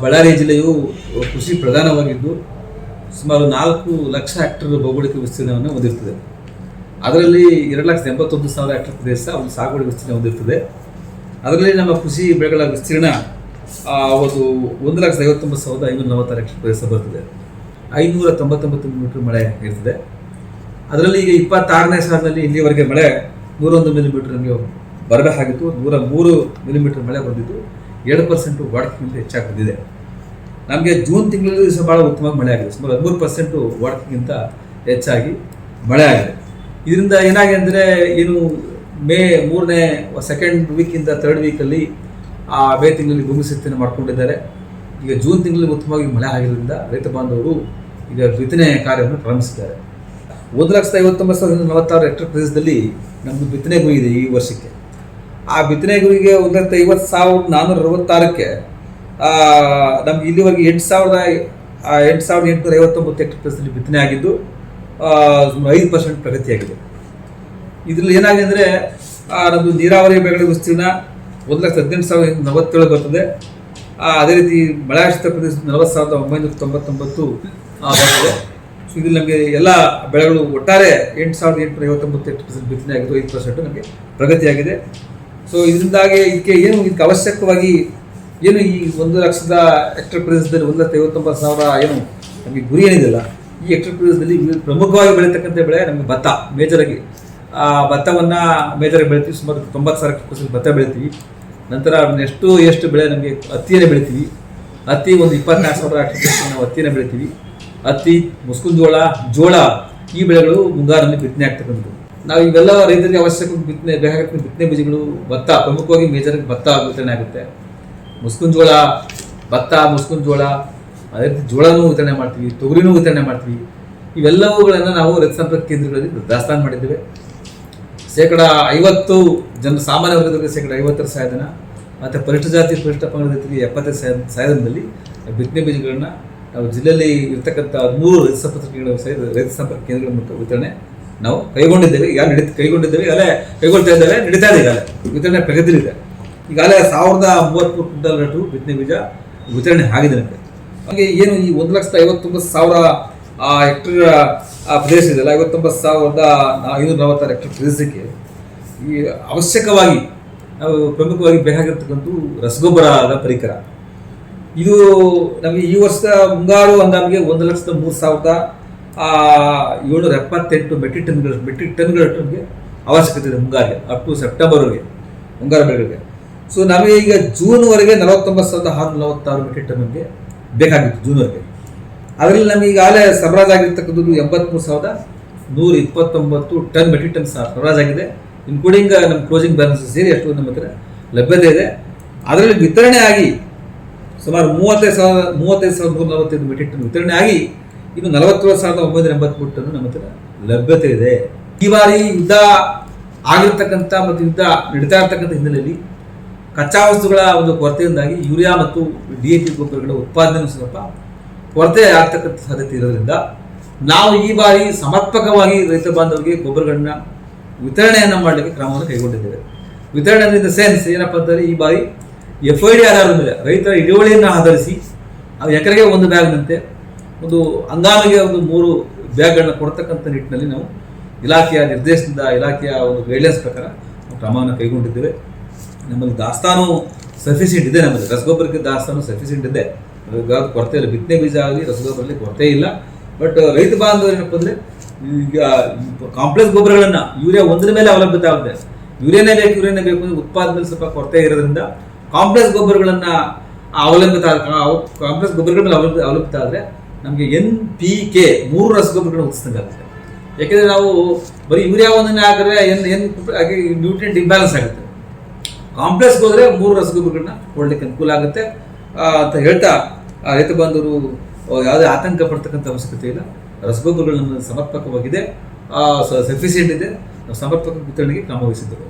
ಬಳ್ಳಾರಿ ಜಿಲ್ಲೆಯು ಕೃಷಿ ಪ್ರಧಾನವಾಗಿದ್ದು ಸುಮಾರು 4 ಲಕ್ಷ ಹೆಕ್ಟರ್ ಭೌಗೋಳಿಕ ವಿಸ್ತೀರ್ಣವನ್ನು ಹೊಂದಿರುತ್ತದೆ. ಅದರಲ್ಲಿ 2,81,000 ಹೆಕ್ಟರ್ ಪ್ರದೇಶ ಒಂದು ಸಾಗುವಳಿ ವಿಸ್ತೀರ್ಣ ಹೊಂದಿರುತ್ತದೆ. ಅದರಲ್ಲಿ ನಮ್ಮ ಕೃಷಿ ಬೆಳೆಗಳ ವಿಸ್ತೀರ್ಣ ಒಂದು 1,59,546 ಹೆಕ್ಟರ್ ಪ್ರದೇಶ ಬರ್ತದೆ. 599 ಮಿಲಿಮೀಟರ್ ಮಳೆ ಇರ್ತದೆ. ಅದರಲ್ಲಿ ಈಗ 26ನೇ ಸಾಲಿನಲ್ಲಿ ಇಲ್ಲಿವರೆಗೆ ಮಳೆ 101 ಮಿಲಿಮೀಟರ್ ನಮಗೆ ಬರಬೇಕಾಗಿತ್ತು. 103 ಮಿಲಿಮೀಟರ್ ಮಳೆ ಬಂದಿದ್ದು 7% ವಾಡಿಕೆಗಿಂತ ಹೆಚ್ಚಾಗಿ ಬಂದಿದೆ. ನಮಗೆ ಜೂನ್ ತಿಂಗಳಲ್ಲಿ ಸಹ ಭಾಳ ಉತ್ತಮವಾಗಿ ಮಳೆ ಆಗಿದೆ. ಸುಮಾರು 13% ವಾಡಿಕೆಗಿಂತ ಹೆಚ್ಚಾಗಿ ಮಳೆ ಆಗಿದೆ. ಇದರಿಂದ ಏನಾಗಿದೆ ಅಂದರೆ ಮೇ 3ನೇ ಸೆಕೆಂಡ್ ವೀಕಿಂದ 3rd ವೀಕಲ್ಲಿ ಮೇ ತಿಂಗಳಲ್ಲಿ ಭೂಮಿ ಸಿದ್ಧತೆಯನ್ನು ಮಾಡ್ಕೊಂಡಿದ್ದಾರೆ. ಈಗ ಜೂನ್ ತಿಂಗಳಲ್ಲಿ ಉತ್ತಮವಾಗಿ ಮಳೆ ಆಗಿರೋದ್ರಿಂದ ರೈತ ಬಾಂಧವರು ಈಗ ಬಿತ್ತನೆ ಕಾರ್ಯವನ್ನು ಪ್ರಾರಂಭಿಸಿದ್ದಾರೆ. 1,59,046 ಹೆಕ್ಟರ್ ಪ್ರದೇಶದಲ್ಲಿ ನಮ್ಮದು ಬಿತ್ತನೆ ಗುರಿ ಇದೆ ಈ ವರ್ಷಕ್ಕೆ. ಆ ಬಿತ್ತನೆ ಗುರಿಗೆ 1,50,466ಕ್ಕೆ ನಮ್ಗೆ ಇಲ್ಲಿವರೆಗೆ 8,859 ಹೆಕ್ಟರ್ ಪ್ರದೇಶದಲ್ಲಿ ಬಿತ್ತನೆ ಆಗಿದ್ದು 5% ಪ್ರಗತಿಯಾಗಿದೆ. ಇದರಲ್ಲಿ ಏನಾಗಿದೆ ಅಂದರೆ ನಮ್ಮದು ನೀರಾವರಿ ಬೆಳೆಗಳ ವಿಸ್ತೀರ್ಣ 1,18,047 ಬರ್ತದೆ. ಅದೇ ರೀತಿ ಮಳೆಯಾಶ್ರಿತ ಪ್ರದೇಶ 40,999 ಬರ್ತದೆ. ಸೊ ಇದರಲ್ಲಿ ನಮಗೆ ಎಲ್ಲ ಬೆಳೆಗಳು ಒಟ್ಟಾರೆ 8,859 ಹೆಕ್ಟರ್ ಪ್ರದೇಶ ಬಿತ್ತನೆ ಆಗಿದ್ದು 5% ನಮಗೆ ಪ್ರಗತಿಯಾಗಿದೆ. ಸೊ ಇದರಿಂದಾಗಿ ಇದಕ್ಕೆ ಅವಶ್ಯಕವಾಗಿ ಈ 1 ಲಕ್ಷದ ಹೆಕ್ಟರ್ ಪ್ರದೇಶದಲ್ಲಿ 1,59,000 ನಮಗೆ ಗುರಿ ಏನಿದೆಯಲ್ಲ, ಈ ಹೆಕ್ಟರ್ ಪ್ರದೇಶದಲ್ಲಿ ಪ್ರಮುಖವಾಗಿ ಬೆಳೀತಕ್ಕಂಥ ಬೆಳೆ ನಮಗೆ ಭತ್ತ. ಮೇಜರಾಗಿ ಭತ್ತವನ್ನು ಮೇಜರಾಗಿ ಬೆಳಿತೀವಿ. ಸುಮಾರು 90,000 ಹೆಕ್ಟರ್ ಪ್ರದೇಶದಲ್ಲಿ ಭತ್ತ ಬೆಳಿತೀವಿ. ನಂತರ ಎಷ್ಟು ಬೆಳೆ ನಮಗೆ ಹತ್ತಿಯನ್ನು ಬೆಳಿತೀವಿ. ಹತ್ತಿ ಒಂದು 24,000 ಹೆಕ್ಟರ್ ಪ್ರದೇಶದಲ್ಲಿ ನಾವು ಹತ್ತಿಯನ್ನು ಬೆಳಿತೀವಿ. ಹತ್ತಿ, ಮುಸ್ಕಿನ ಜೋಳ ಈ ಬೆಳೆಗಳು ಮುಂಗಾರಲ್ಲಿ ಬಿತ್ತನೆ ಆಗ್ತಕ್ಕಂಥದ್ದು. ನಾವು ಇವೆಲ್ಲ ರೈತರಿಗೆ ಅವಶ್ಯಕ ಬೇಕಾಗುತ್ತೆ ಬಿತ್ತನೆ ಬೀಜಗಳು. ಭತ್ತ ಪ್ರಮುಖವಾಗಿ ಮೇಜರಾಗಿ ಭತ್ತ ವಿತರಣೆ ಆಗುತ್ತೆ. ಮುಸ್ಕಿನ ಜೋಳ ಅದೇ ರೀತಿ ಜೋಳನೂ ವಿತರಣೆ ಮಾಡ್ತೀವಿ, ತೊಗರಿನೂ ವಿತರಣೆ ಮಾಡ್ತೀವಿ. ಇವೆಲ್ಲವುಗಳನ್ನು ನಾವು ರೈತ ಸಂಪರ್ಕ ಕೇಂದ್ರಗಳಲ್ಲಿ ದಾಸ್ತಾನು ಮಾಡಿದ್ದೇವೆ. 50% ಜನ ಸಾಮಾನ್ಯ ವರ್ಗದವರಿಗೆ 50% ಸಹಾಯಧನ ಮತ್ತು ಪರಿಷ್ಠ ಜಾತಿ ಪರಿಷ್ಠ ಪಂಗಡ ರೈತರಿಗೆ 75% ಸಹಾಯಧನದಲ್ಲಿ ಬಿತ್ತನೆ ಬೀಜಗಳನ್ನ ನಾವು ಜಿಲ್ಲೆಯಲ್ಲಿ ಇರ್ತಕ್ಕಂಥ 3 ರೈತ ಸಂಪರ್ಕ ಕೇಂದ್ರಗಳ ಮೂಲಕ ವಿತರಣೆ ನಾವು ಕೈಗೊಂಡಿದ್ದೇವೆ. ಕೈಗೊಳ್ತಾ ಇದ್ದೇವೆ, ನಡೀತಾ ಇದೆ. ಈಗಾಗಲೇ ವಿತರಣೆ ಪ್ರಗತಿಲಿದೆ. ಈಗಾಗಲೇ 1,033 ಕ್ವಿಂಟಲ್ ಬಿತ್ತನೆ ಬೀಜ ವಿತರಣೆ ಆಗಿದೆ ನಮಗೆ. ಹಾಗೆ ಈ 1,59,000 ಹೆಕ್ಟರ್ ಪ್ರದೇಶ ಇದೆಯಲ್ಲ, 59,546 ಹೆಕ್ಟರ್ ಪ್ರದೇಶಕ್ಕೆ ಈ ಅವಶ್ಯಕವಾಗಿ ನಾವು ಪ್ರಮುಖವಾಗಿ ಬೇಕಾಗಿರ್ತಕ್ಕಂಥ ರಸಗೊಬ್ಬರದ ಪರಿಕರ. ಇದು ನಮಗೆ ಈ ವರ್ಷದ ಮುಂಗಾರು ಅಂದಾಮಿಗೆ 1,03,778 ಮೆಟ್ರಿಕ್ ಟನ್ಗಳಷ್ಟು ನಮಗೆ ಅವಶ್ಯಕತೆ ಇದೆ ಮುಂಗಾರಿಗೆ, ಅಪ್ ಟು ಸೆಪ್ಟೆಂಬರ್ವರೆಗೆ ಮುಂಗಾರು ಬೆಳೆಗಳಿಗೆ. ಸೊ ನಮಗೆ ಈಗ ಜೂನ್ವರೆಗೆ 49,646 ಮೆಟ್ರಿಕ್ ಟನ್ ನಮಗೆ ಬೇಕಾಗಿತ್ತು ಜೂನ್ವರೆಗೆ. ಅದರಲ್ಲಿ ನಮಗೆ ಈಗಾಗಲೇ ಸರಬರಾಜಾಗಿರ್ತಕ್ಕಂಥದ್ದು 83,129 ಟನ್ ಮೆಟ್ರಿಕ್ ಟನ್ ಸರಬರಾಜಾಗಿದೆ. ಇನ್ಕ್ಲೂಡಿಂಗ್ ನಮ್ಮ ಕ್ಲೋಸಿಂಗ್ ಬ್ಯಾಲೆನ್ಸ್ ಸೇರಿ ಅಷ್ಟು ನಮ್ಮ ಹತ್ರ ಲಭ್ಯತೆ ಇದೆ. ಅದರಲ್ಲಿ ವಿತರಣೆ ಆಗಿ ಸುಮಾರು 35,145 ಮೆಟ್ರಿಕ್ ಟನ್ ವಿತರಣೆ ಆಗಿ ಇನ್ನು 47,983 ಟನ್ ನಮ್ಮ ಹತ್ರ ಲಭ್ಯತೆ ಇದೆ. ಈ ಬಾರಿ ಯುದ್ಧ ಆಗಿರ್ತಕ್ಕಂಥ ಮತ್ತು ಯುದ್ಧ ನಡೀತಾ ಇರ್ತಕ್ಕಂಥ ಹಿನ್ನೆಲೆಯಲ್ಲಿ ಕಚ್ಚಾ ವಸ್ತುಗಳ ಒಂದು ಕೊರತೆಯಿಂದಾಗಿ ಯೂರಿಯಾ ಮತ್ತು DAP ಗೊಬ್ಬರಗಳ ಉತ್ಪಾದನೆ ಸ್ವಲ್ಪ ಕೊರತೆ ಆಗ್ತಕ್ಕಂಥ ಸಾಧ್ಯತೆ ಇರೋದ್ರಿಂದ ನಾವು ಈ ಬಾರಿ ಸಮರ್ಪಕವಾಗಿ ರೈತ ಬಾಂಧವರಿಗೆ ಗೊಬ್ಬರಗಳನ್ನ ವಿತರಣೆಯನ್ನು ಮಾಡಲಿಕ್ಕೆ ಕ್ರಮವನ್ನು ಕೈಗೊಂಡಿದ್ದೇವೆ. ವಿತರಣೆ ಇನ್ ದ ಸೆನ್ಸ್ ಏನಪ್ಪ ಅಂತಂದರೆ, ಈ ಬಾರಿ FID ಆಧಾರದ ಮೇಲೆ ರೈತರ ಹಿಡುವಳಿಯನ್ನು ಆಧರಿಸಿ ನಾವು ಎಕರೆಗೆ 1 ಬ್ಯಾಗ್ನಂತೆ ಒಂದು ಹಂಗಾಮಿಗೆ 3 ಬ್ಯಾಗ್ಗಳನ್ನ ಕೊಡ್ತಕ್ಕಂಥ ನಿಟ್ಟಿನಲ್ಲಿ ನಾವು ಇಲಾಖೆಯ ನಿರ್ದೇಶನದ ಇಲಾಖೆಯ ಒಂದು ಗೈಡ್ಲೈನ್ಸ್ ಪ್ರಕಾರ ನಾವು ಕ್ರಮವನ್ನು ಕೈಗೊಂಡಿದ್ದೇವೆ. ನಮ್ಮಲ್ಲಿ ದಾಸ್ತಾನು ಸಫಿಷಿಯೆಂಟ್ ಇದೆ. ನಮ್ಮಲ್ಲಿ ರಸಗೊಬ್ಬರಕ್ಕೆ ದಾಸ್ತಾನು ಸಫಿಷಿಯೆಂಟ್ ಇದೆ, ಕೊರತೆ ಇಲ್ಲ. ಬಿತ್ತನೆ ಬೀಜ ಆಗಲಿ ರಸಗೊಬ್ಬರಲ್ಲಿ ಕೊರತೆ ಇಲ್ಲ. ಬಟ್ ರೈತ ಬಾಂಧವರು ಏನಪ್ಪ ಅಂದರೆ, ಈಗ ಕಾಂಪ್ಲೆಕ್ಸ್ ಗೊಬ್ಬರಗಳನ್ನು ಯೂರಿಯಾ ಒಂದರ ಮೇಲೆ ಅವಲಂಬಿತ ಆಗಿದೆ. ಯೂರಿಯಾನೇ ಬೇಕು ಅಂದರೆ ಉತ್ಪಾದನೆ ಸ್ವಲ್ಪ ಕೊರತೆ ಇರೋದ್ರಿಂದ ಕಾಂಪ್ಲೆಕ್ಸ್ ಗೊಬ್ಬರಗಳನ್ನು ಕಾಂಪ್ಲೆಕ್ಸ್ ಗೊಬ್ಬರಗಳ ಮೇಲೆ ಅವಲಂಬಿತ ಆದರೆ ನಮಗೆ NPK 3 ರಸಗೊಬ್ಬರಗಳನ್ನು ಉತ್ಸಿದಂಗೆ ಆಗುತ್ತೆ. ಯಾಕೆಂದರೆ ನಾವು ಬರೀ ಯೂರಿಯಾ ಒಂದನ್ನೇ ಹಾಕಿದ್ರೆ ನ್ಯೂಟ್ರಿಯೆಂಟ್ ಇಂಬ್ಯಾಲೆನ್ಸ್ ಆಗುತ್ತೆ. ಕಾಂಪ್ಲೆಕ್ಸ್ಗೆ ಹೋದರೆ 3 ರಸಗೊಬ್ಬರಗಳನ್ನ ಕೊಡಲಿಕ್ಕೆ ಅನುಕೂಲ ಆಗುತ್ತೆ ಅಂತ ಹೇಳ್ತಾ ರೈತ ಬಾಂಧವರು ಯಾವುದೇ ಆತಂಕ ಪಡ್ತಕ್ಕಂಥ ಅವಶ್ಯಕತೆ ಇಲ್ಲ. ರಸಗೊಬ್ಬರಗಳು ನಮ್ಮ ಸಮರ್ಪಕವಾಗಿದೆ, ಸಫಿಷಿಯೆಂಟ್ ಇದೆ. ನಾವು ಸಮರ್ಪಕ ವಿತರಣೆಗೆ ಕ್ರಮ ವಹಿಸಿದ್ದೇವೆ.